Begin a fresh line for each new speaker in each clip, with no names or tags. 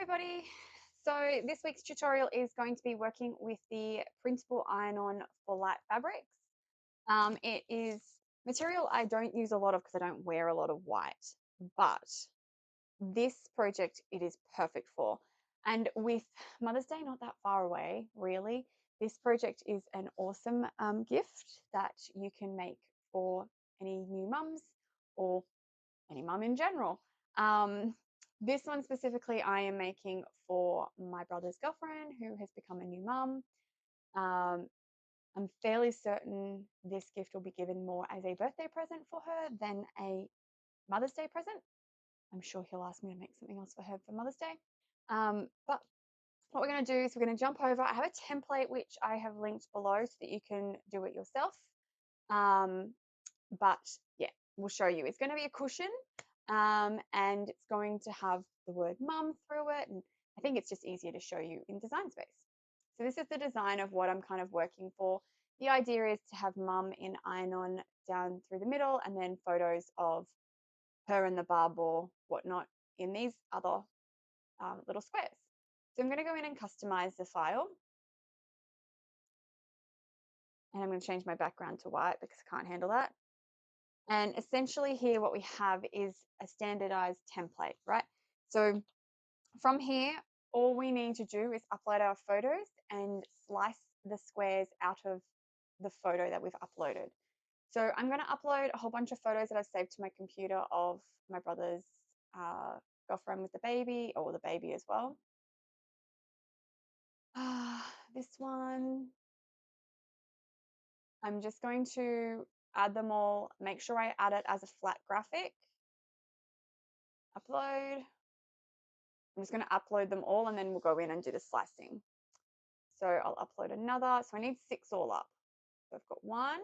everybody. So this week's tutorial is going to be working with the printable iron-on for light fabrics. It is material I don't use a lot of because I don't wear a lot of white, but this project it is perfect for. And with Mother's Day not that far away, really, this project is an awesome gift that you can make for any new mums or any mum in general. This one specifically I am making for my brother's girlfriend who has become a new mum. I'm fairly certain this gift will be given more as a birthday present for her than a Mother's Day present. I'm sure he'll ask me to make something else for her for Mother's Day. But what we're going to do is we're going to jump over. I have a template which I have linked below so that you can do it yourself. But yeah, we'll show you. It's going to be a cushion. And it's going to have the word mum through it. And I think it's just easier to show you in Design Space. So this is the design of what I'm kind of working for. The idea is to have mum in iron-on down through the middle and then photos of her and the bub or whatnot in these other little squares. So I'm going to go in and customize the file. And I'm going to change my background to white because I can't handle that. And essentially here what we have is a standardized template, right? So from here, all we need to do is upload our photos and slice the squares out of the photo that we've uploaded. So I'm going to upload a whole bunch of photos that I've saved to my computer of my brother's girlfriend with the baby, or the baby as well. This one, I'm just going to add them all, make sure I add it as a flat graphic. Upload. I'm just going to upload them all and then we'll go in and do the slicing. So I'll upload another. So I need 6 all up. So I've got 1.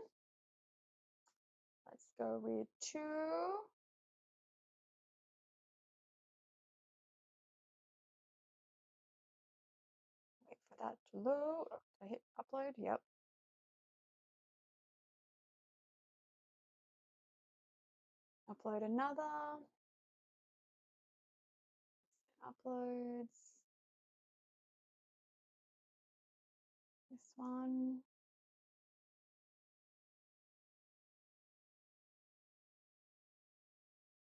Let's go with 2. Wait for that to load. Oh, did I hit upload? Yep. Upload another. Uploads. This one.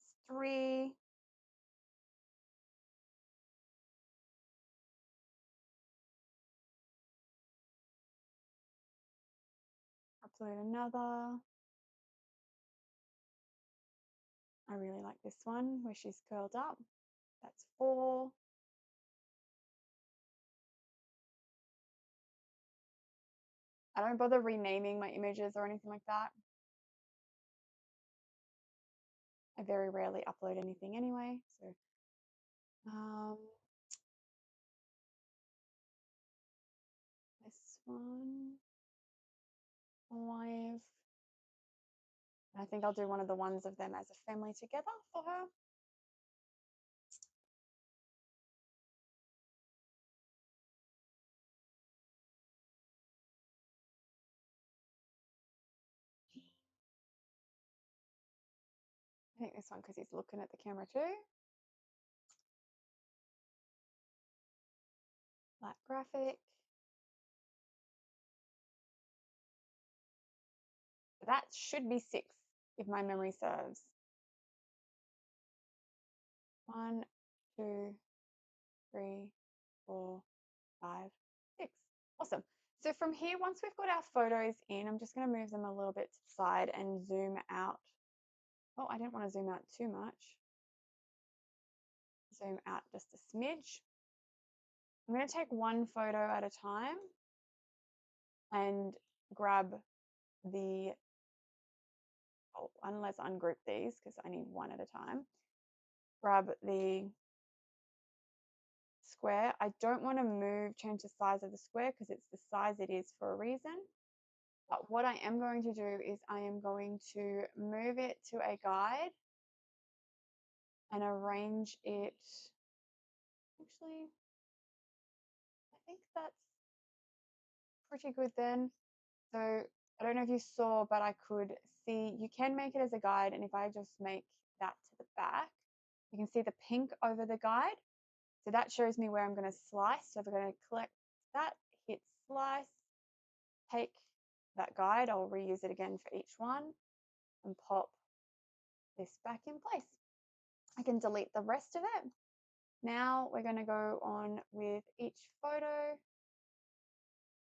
It's 3. Upload another. I really like this one where she's curled up. That's 4. I don't bother renaming my images or anything like that. I very rarely upload anything anyway. So this one, 5. I think I'll do one of the ones of them as a family together for her. I think this one because he's looking at the camera too. Light graphic. That should be 6 if my memory serves. 1, 2, 3, 4, 5, 6. Awesome. So from here, once we've got our photos in, I'm just going to move them a little bit to the side and zoom out. Oh, I didn't want to zoom out too much. Zoom out just a smidge. I'm going to take one photo at a time and grab the, oh, and let's ungroup these because I need one at a time. Grab the square. I don't want to change the size of the square because it's the size it is for a reason. But what I am going to do is I am going to move it to a guide and arrange it. Actually, I think that's pretty good then. So I don't know if you saw, but I could see, you can make it as a guide. And if I just make that to the back, you can see the pink over the guide. So that shows me where I'm going to slice. So if I'm going to collect that, hit slice, take that guide, I'll reuse it again for each one and pop this back in place. I can delete the rest of it. Now we're going to go on with each photo.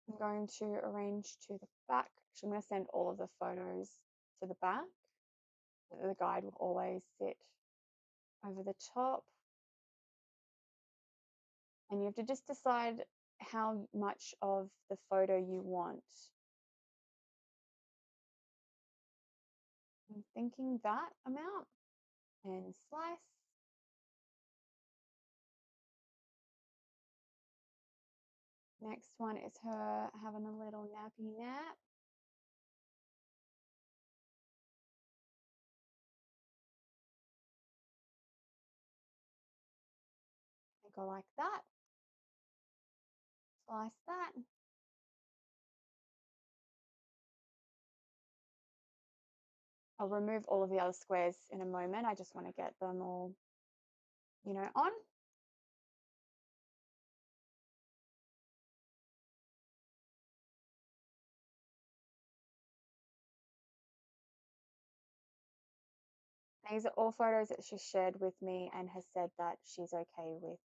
I'm going to arrange to the back. Actually, I'm going to send all of the photos to the back. The guide will always sit over the top. And you have to just decide how much of the photo you want. I'm thinking that amount and slice. Next one is her having a little nappy nap. I go like that. Slice that. I'll remove all of the other squares in a moment. I just want to get them all, on. These are all photos that she shared with me and has said that she's okay with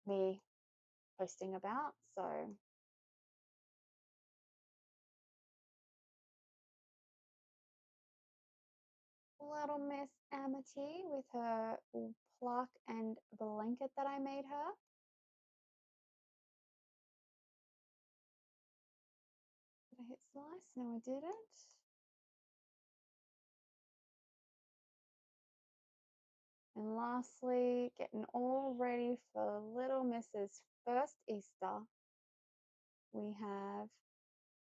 me posting about. So little Miss Amity with her plaque and blanket that I made her. Did I hit slice? No, I didn't. And lastly, getting all ready for little Mrs. First Easter, we have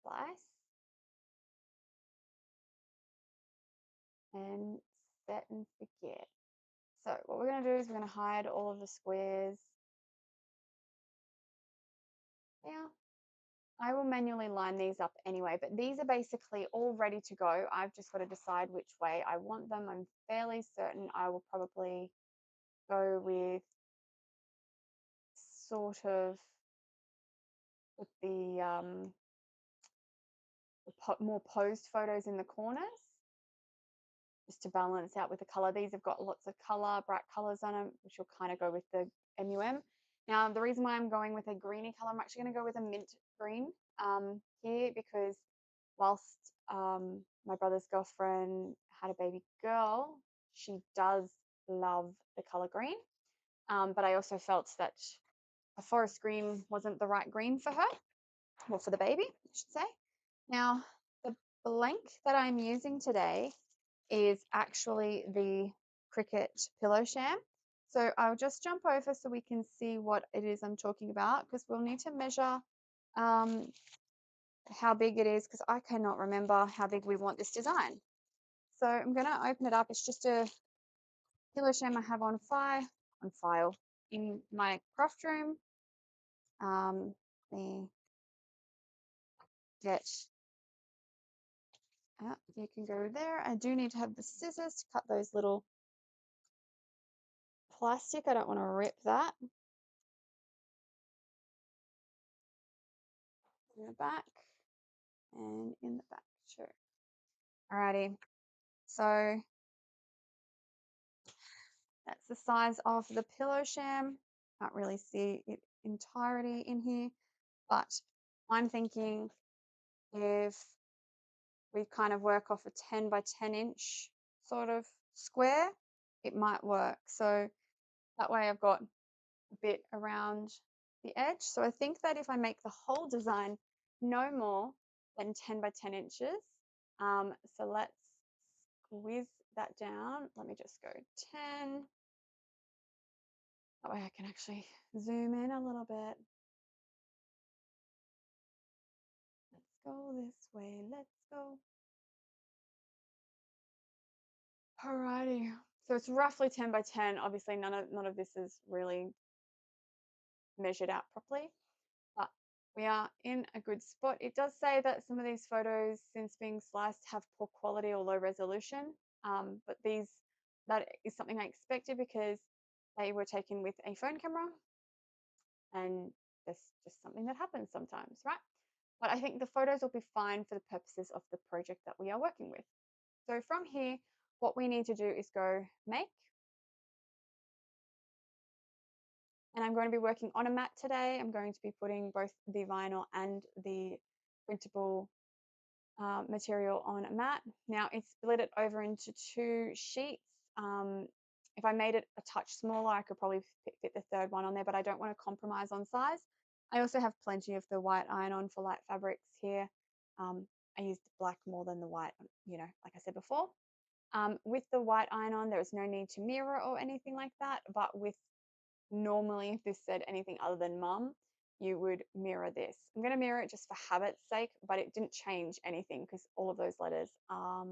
slice and set and forget. So what we're going to do is we're going to hide all of the squares. Yeah, I will manually line these up anyway, but these are basically all ready to go. I've just got to decide which way I want them. I'm fairly certain I will probably go with sort of with the more posed photos in the corners, just to balance out with the color. These have got lots of color, bright colors on them, which will kind of go with the MUM. Now, the reason why I'm going with a greeny color, I'm actually going to go with a mint green here, because whilst my brother's girlfriend had a baby girl, she does love the color green. But I also felt that a forest green wasn't the right green for her, well, for the baby, I should say. Now, the blank that I'm using today is actually the Cricut Pillow Sham. So I'll just jump over so we can see what it is I'm talking about, because we'll need to measure how big it is, because I cannot remember how big we want this design. So I'm going to open it up. It's just a pillow sham I have on file in my craft room. Let me get you can go there. I do need to have the scissors to cut those little plastic. I don't want to rip that. In the back and in the back, sure. Alrighty, so that's the size of the pillow sham. Can't really see it entirety in here, but I'm thinking if we kind of work off a 10 by 10 inch sort of square, it might work. So that way I've got a bit around the edge. So I think that if I make the whole design no more than 10 by 10 inches, so let's squeeze that down. Let me just go 10. That way I can actually zoom in a little bit. Let's go this way. Let's go. Alrighty. So it's roughly 10 by 10. Obviously, none of this is really measured out properly, but we are in a good spot. It does say that some of these photos, since being sliced, have poor quality or low resolution, but that is something I expected, because they were taken with a phone camera, and that's just something that happens sometimes, right? But I think the photos will be fine for the purposes of the project that we are working with. So from here, what we need to do is go make. And I'm going to be working on a mat today. I'm going to be putting both the vinyl and the printable material on a mat. Now it's split it over into 2 sheets. If I made it a touch smaller, I could probably fit the third one on there, but I don't want to compromise on size. I also have plenty of the white iron-on for light fabrics here. I used black more than the white, like I said before. With the white iron-on, there is no need to mirror or anything like that, but with normally if this said anything other than mum, you would mirror this. I'm going to mirror it just for habit's sake, but it didn't change anything because all of those letters are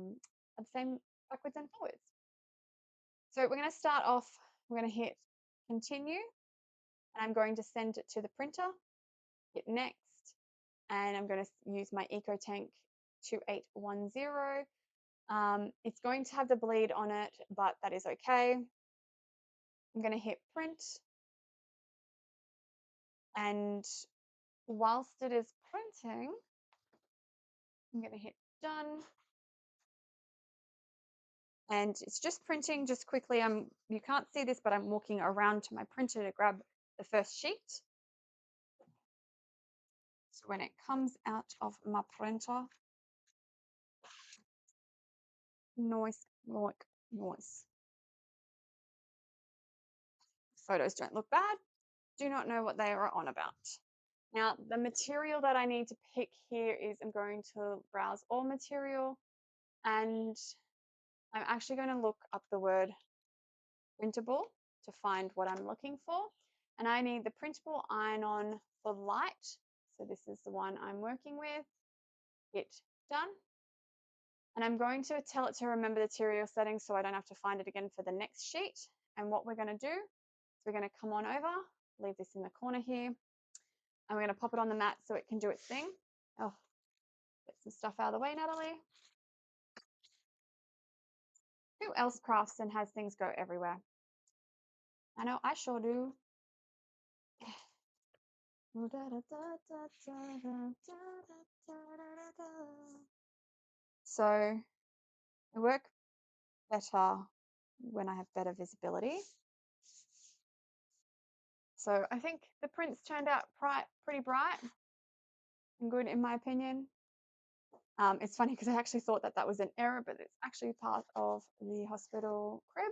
the same backwards and forwards. So we're going to start off, we're going to hit continue, and I'm going to send it to the printer, hit next, and I'm going to use my EcoTank 2810. It's going to have the bleed on it, but that is okay. I'm going to hit print, and whilst it is printing, I'm going to hit done. And it's just printing just quickly. You can't see this, but I'm walking around to my printer to grab the first sheet. So when it comes out of my printer, noise, like noise. Photos don't look bad. Do not know what they are on about. Now, the material that I need to pick here is I'm going to browse all material, and I'm actually going to look up the word printable to find what I'm looking for. And I need the printable iron-on for light. So this is the one I'm working with. Hit done. And I'm going to tell it to remember the material settings so I don't have to find it again for the next sheet. And what we're going to do is we're going to come on over, leave this in the corner here, and we're going to pop it on the mat so it can do its thing. Oh, get some stuff out of the way, Natalie. Who else crafts and has things go everywhere? I know I sure do. So I work better when I have better visibility. So I think the prints turned out pretty bright and good in my opinion. It's funny because I actually thought that was an error, but it's actually part of the hospital crib.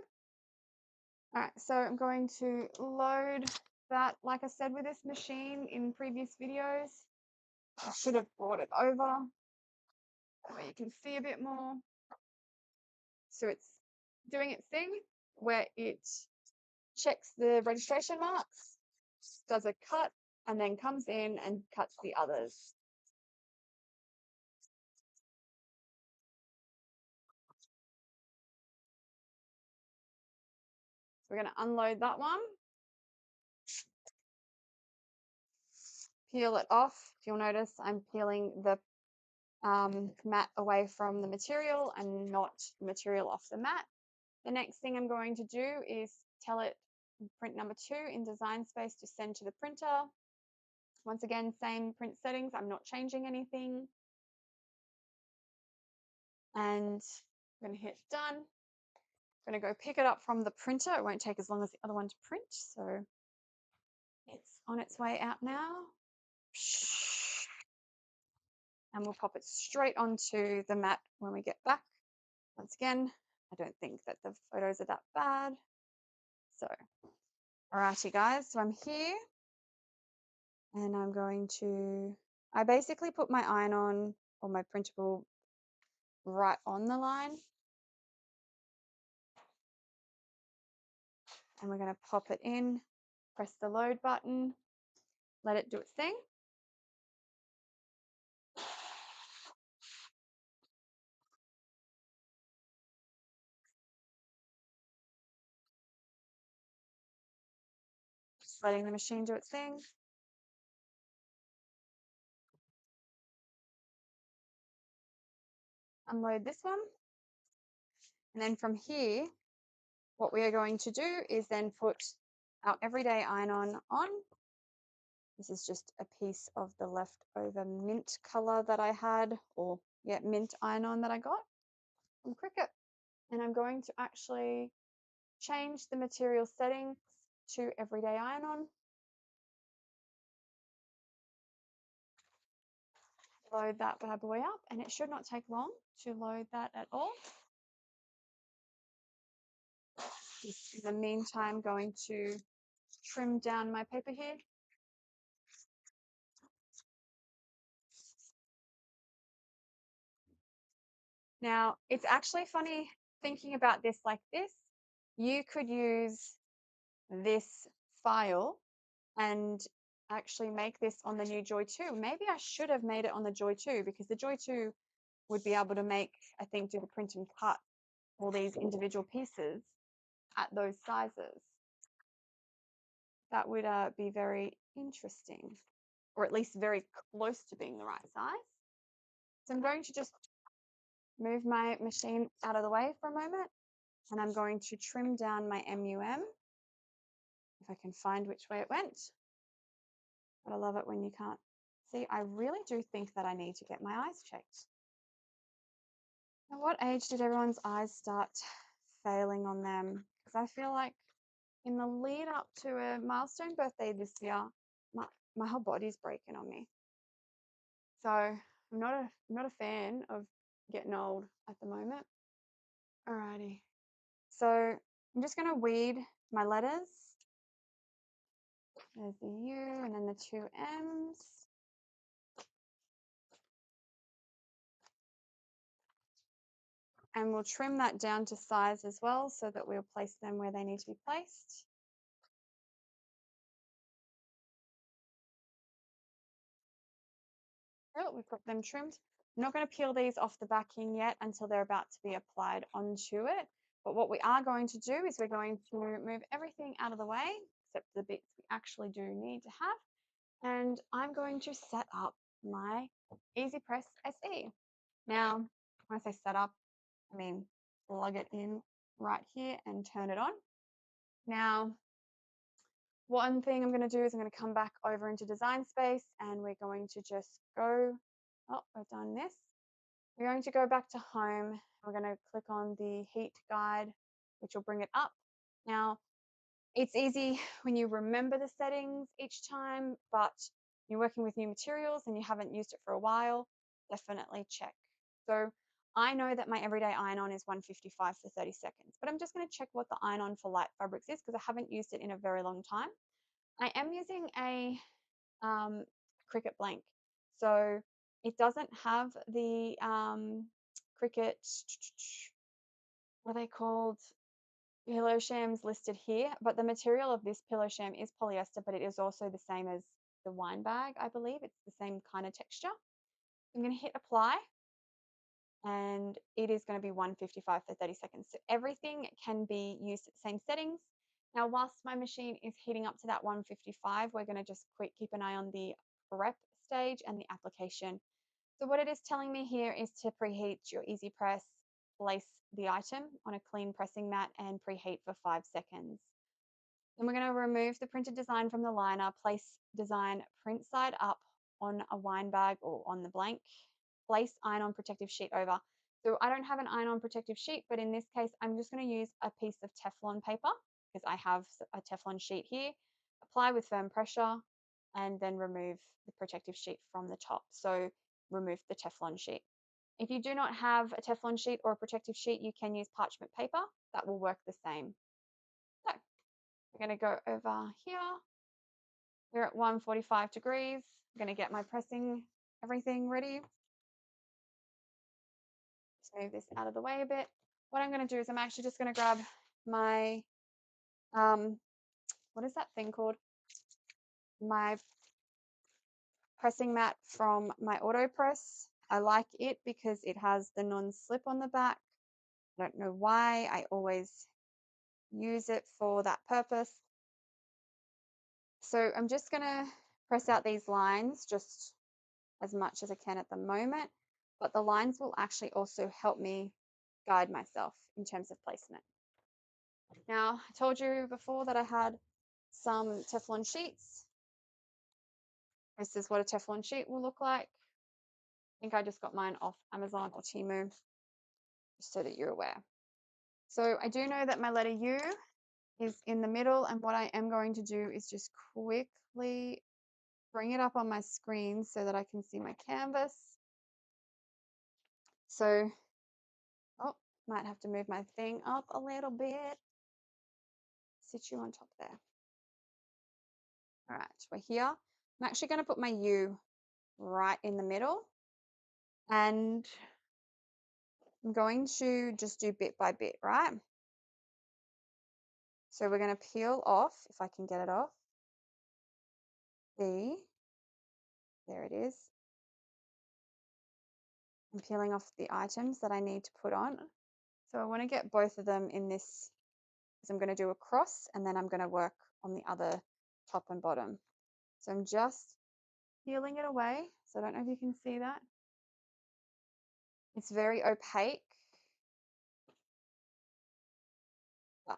All right, so I'm going to load that, like I said, with this machine in previous videos. I should have brought it over where you can see a bit more. So it's doing its thing where it checks the registration marks, does a cut, and then comes in and cuts the others. So we're going to unload that one. Peel it off. You'll notice I'm peeling the mat away from the material and not material off the mat. The next thing I'm going to do is tell it print number 2 in design space to send to the printer. Once again, same print settings. I'm not changing anything. And I'm going to hit done. I'm going to go pick it up from the printer. It won't take as long as the other one to print. So it's on its way out now. And we'll pop it straight onto the mat when we get back. Once again, I don't think that the photos are that bad. So, alrighty guys, so I'm here and I'm going to, I basically put my iron on or my printable right on the line. And we're going to pop it in, press the load button, let it do its thing. Just letting the machine do its thing. Unload this one. And then from here, what we are going to do is then put our everyday iron-on on. This is just a piece of the leftover mint color that I had, or yeah, mint iron-on that I got from Cricut. And I'm going to actually change the material settings to everyday iron-on. Load that bad boy up, and it should not take long to load that at all. Just in the meantime, going to trim down my paper here. Now, it's actually funny thinking about this like this. You could use this file and actually make this on the new Joy 2. Maybe I should have made it on the Joy 2, because the Joy 2 would be able to make, I think, do the print and cut all these individual pieces at those sizes. That would be very interesting, or at least very close to being the right size. So I'm going to just move my machine out of the way for a moment, and I'm going to trim down my MUM, if I can find which way it went. But I love it when you can't see. I really do think that I need to get my eyes checked. At what age did everyone's eyes start failing on them? Because I feel like in the lead up to a milestone birthday this year, my whole body's breaking on me. So I'm not a fan of getting old at the moment. Alrighty. So I'm just going to weed my letters. There's the U and then the two M's. And we'll trim that down to size as well, so that we'll place them where they need to be placed. Oh, we've got them trimmed. I'm not going to peel these off the backing yet until they're about to be applied onto it. But what we are going to do is we're going to move everything out of the way, except the bits we actually do need to have. And I'm going to set up my Easypress SE. Now, when I say set up, I mean plug it in right here and turn it on. Now, one thing I'm going to do is I'm going to come back over into Design Space, and we're going to just go, oh, we've done this. We're going to go back to Home. We're going to click on the Heat Guide, which will bring it up. Now, it's easy when you remember the settings each time, but you're working with new materials and you haven't used it for a while, definitely check. So I know that my everyday iron-on is 155 for 30 seconds, but I'm just going to check what the iron-on for light fabrics is, because I haven't used it in a very long time. I am using a Cricut blank, so it doesn't have the Cricut, what are they called, pillow shams listed here, but the material of this pillow sham is polyester, but it is also the same as the wine bag, I believe. It's the same kind of texture. I'm going to hit apply, and it is going to be 155 for 30 seconds. So everything can be used at the same settings. Now, whilst my machine is heating up to that 155, we're going to just keep an eye on the prep stage and the application. So what it is telling me here is to preheat your Easypress, place the item on a clean pressing mat and preheat for 5 seconds. Then we're going to remove the printed design from the liner, place design print side up on a wine bag or on the blank, place iron-on protective sheet over. So I don't have an iron-on protective sheet, but in this case, I'm just going to use a piece of Teflon paper, because I have a Teflon sheet here. Apply with firm pressure, and then remove the protective sheet from the top. So remove the Teflon sheet. If you do not have a Teflon sheet or a protective sheet, you can use parchment paper. That will work the same. So we're going to go over here. We're at 145 degrees. I'm going to get my pressing everything ready. Just move this out of the way a bit. What I'm going to do is I'm actually just going to grab my, what is that thing called? My pressing mat from my AutoPress. I like it because it has the non-slip on the back. I don't know why. I always use it for that purpose. So I'm just going to press out these lines just as much as I can at the moment, but the lines will actually also help me guide myself in terms of placement. Now, I told you before that I had some Teflon sheets. This is what a Teflon sheet will look like. I think I just got mine off Amazon or Temu, just so that you're aware. So I do know that my letter U is in the middle, and what I am going to do is just quickly bring it up on my screen so that I can see my canvas. So, oh, might have to move my thing up a little bit. Sit you on top there. All right, we're here. I'm actually going to put my U right in the middle, and I'm going to just do bit by bit, right? So we're going to peel off, if I can get it off, there it is. I'm peeling off the items that I need to put on. So I want to get both of them in this, because I'm going to do a cross and then I'm going to work on the other top and bottom. So I'm just peeling it away. So I don't know if you can see that. It's very opaque, but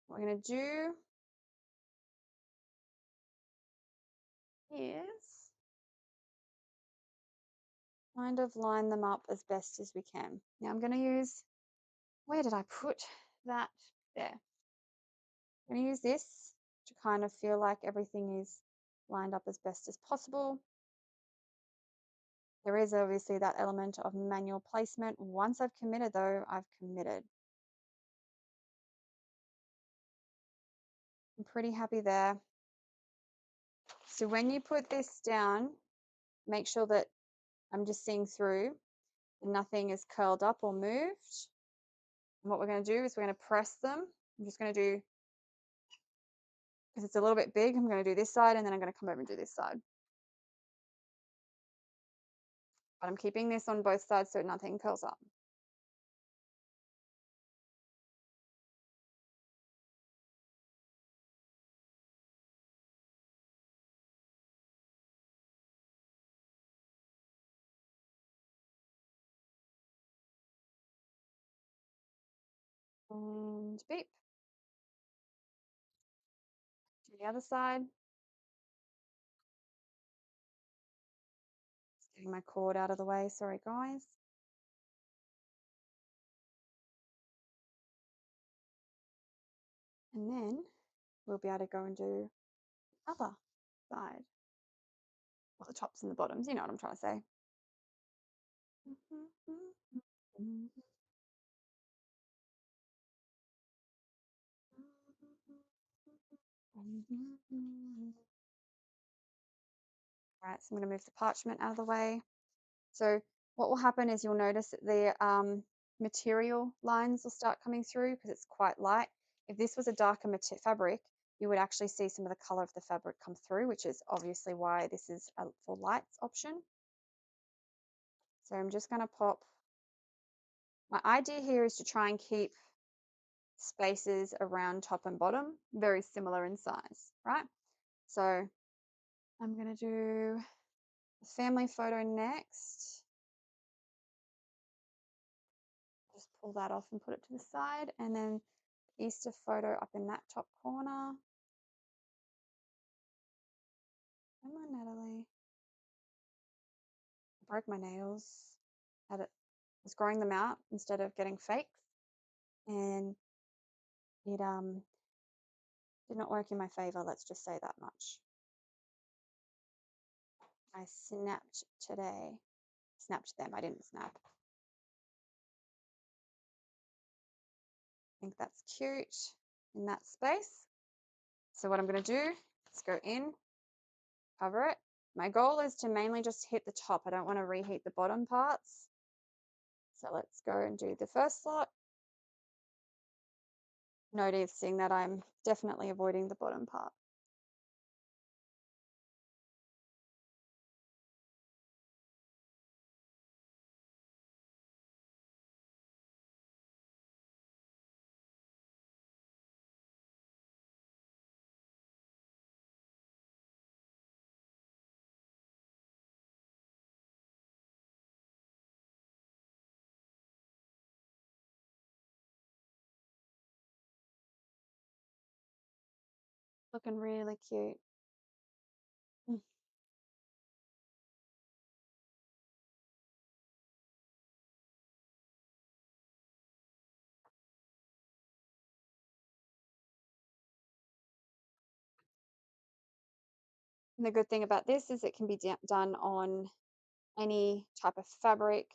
what we're going to do is kind of line them up as best as we can. Now I'm going to use, where did I put that? There. I'm going to use this to kind of feel like everything is lined up as best as possible. There is obviously that element of manual placement. Once I've committed though, I've committed. I'm pretty happy there. So when you put this down, make sure that I'm just seeing through and nothing is curled up or moved. And what we're going to do is we're going to press them. I'm just going to do, because it's a little bit big, I'm going to do this side and then I'm going to come over and do this side. But I'm keeping this on both sides so nothing curls up. And beep. To the other side. Just getting my cord out of the way, sorry guys. And then we'll be able to go and do the other side. Well, the tops and the bottoms, you know what I'm trying to say. All right, so I'm going to move the parchment out of the way. So what will happen is you'll notice that the material lines will start coming through because it's quite light. If this was a darker fabric, you would actually see some of the color of the fabric come through, which is obviously why this is a for lights option. So I'm just going to pop. My idea here is to try and keep spaces around top and bottom very similar in size, right? So I'm going to do the family photo next. Just pull that off and put it to the side, and then Easter photo up in that top corner. Come on, Natalie. I broke my nails. I was growing them out instead of getting fakes, and it did not work in my favor. Let's just say that much. I snapped today. Snapped them. I didn't snap. I think that's cute in that space. So what I'm going to do is go in, cover it. My goal is to mainly just hit the top. I don't want to reheat the bottom parts. So let's go and do the first slot. Noticing that I'm definitely avoiding the bottom part. Looking really cute. Mm. And the good thing about this is it can be done on any type of fabric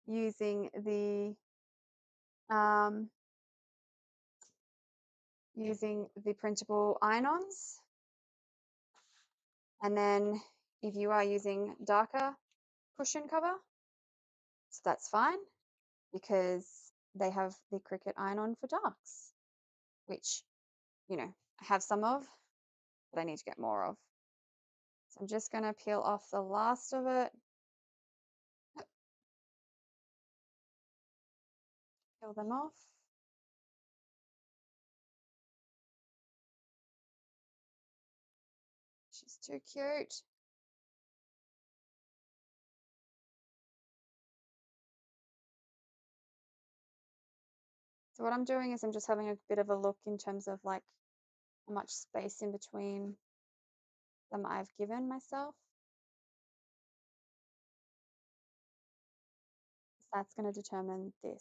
using um, the printable iron-ons. And then if you are using darker cushion cover, so that's fine because they have the Cricut iron-on for darks, which, I have some of, but I need to get more of. So I'm just going to peel off the last of it. Peel them off. She's too cute. So what I'm doing is I'm just having a bit of a look in terms of like how much space in between them I've given myself. That's going to determine this.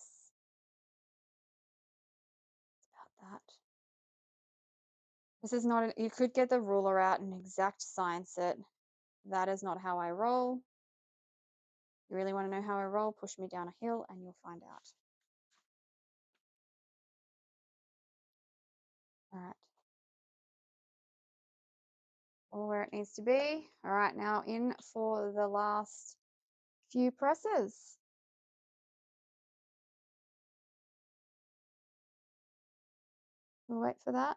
It's about that. This is not, you could get the ruler out and exact science it. That is not how I roll. You really want to know how I roll? Push me down a hill and you'll find out. All right. All where it needs to be. All right, now in for the last few presses. We'll wait for that.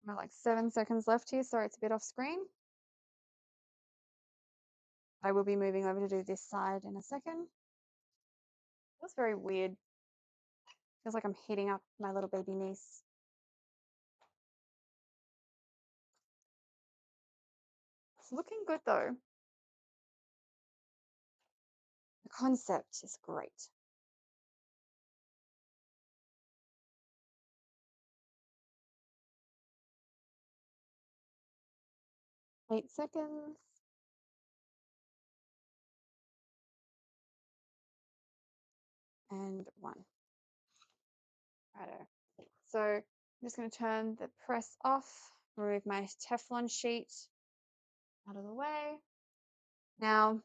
We're like 7 seconds left here. Sorry, it's a bit off screen. I will be moving over to do this side in a second. Feels very weird. Feels like I'm heating up my little baby niece. It's looking good though. The concept is great. Eight seconds. And 1. Righto. So I'm just going to turn the press off, remove my Teflon sheet out of the way. Now,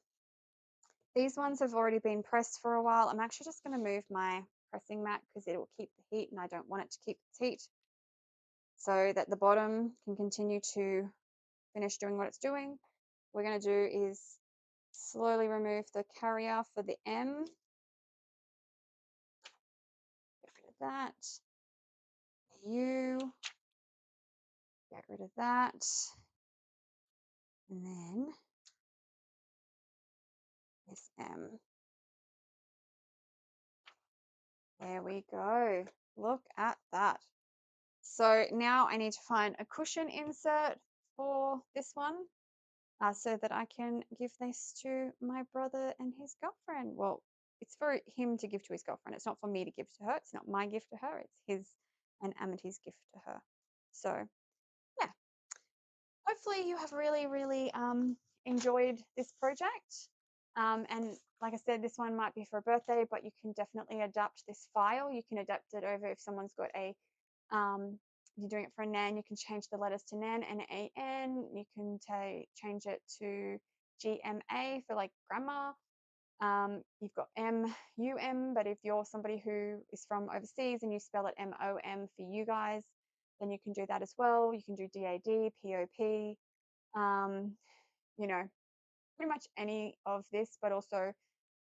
these ones have already been pressed for a while. I'm actually just going to move my pressing mat because it will keep the heat and I don't want it to keep its heat, so that the bottom can continue to finish doing what it's doing. What we're going to do is slowly remove the carrier for the M. Get rid of that. U. Get rid of that. And then this M. There we go. Look at that. So now I need to find a cushion insert for this one so that I can give this to my brother and his girlfriend. Well, it's for him to give to his girlfriend. It's not for me to give to her. It's not my gift to her. It's his and Amity's gift to her. So yeah, hopefully you have really, really enjoyed this project. And like I said, this one might be for a birthday, but you can definitely adapt this file. You can adapt it over if someone's got a, you're doing it for a NAN, you can change the letters to NAN and AN. You can change it to GMA for like grammar. You've got MUM, but if you're somebody who is from overseas and you spell it MOM for you guys, then you can do that as well. You can do DAD, POP, pretty much any of this, but also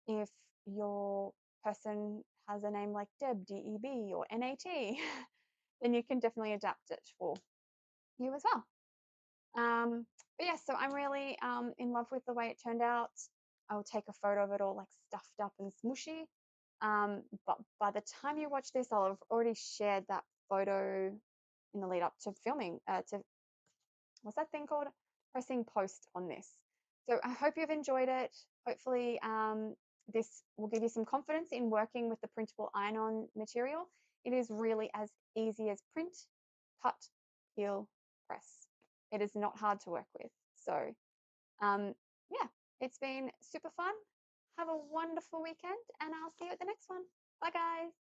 if your person has a name like Deb, DEB, or NAT, then you can definitely adapt it for you as well. But yeah, so I'm really in love with the way it turned out. I'll take a photo of it all like stuffed up and smushy. But by the time you watch this, I'll have already shared that photo in the lead up to filming, to what's that thing called? Pressing post on this. So I hope you've enjoyed it. Hopefully, this will give you some confidence in working with the printable iron-on material. It is really as easy as print, cut, peel, press. It is not hard to work with. So, yeah, it's been super fun. Have a wonderful weekend, and I'll see you at the next one. Bye, guys.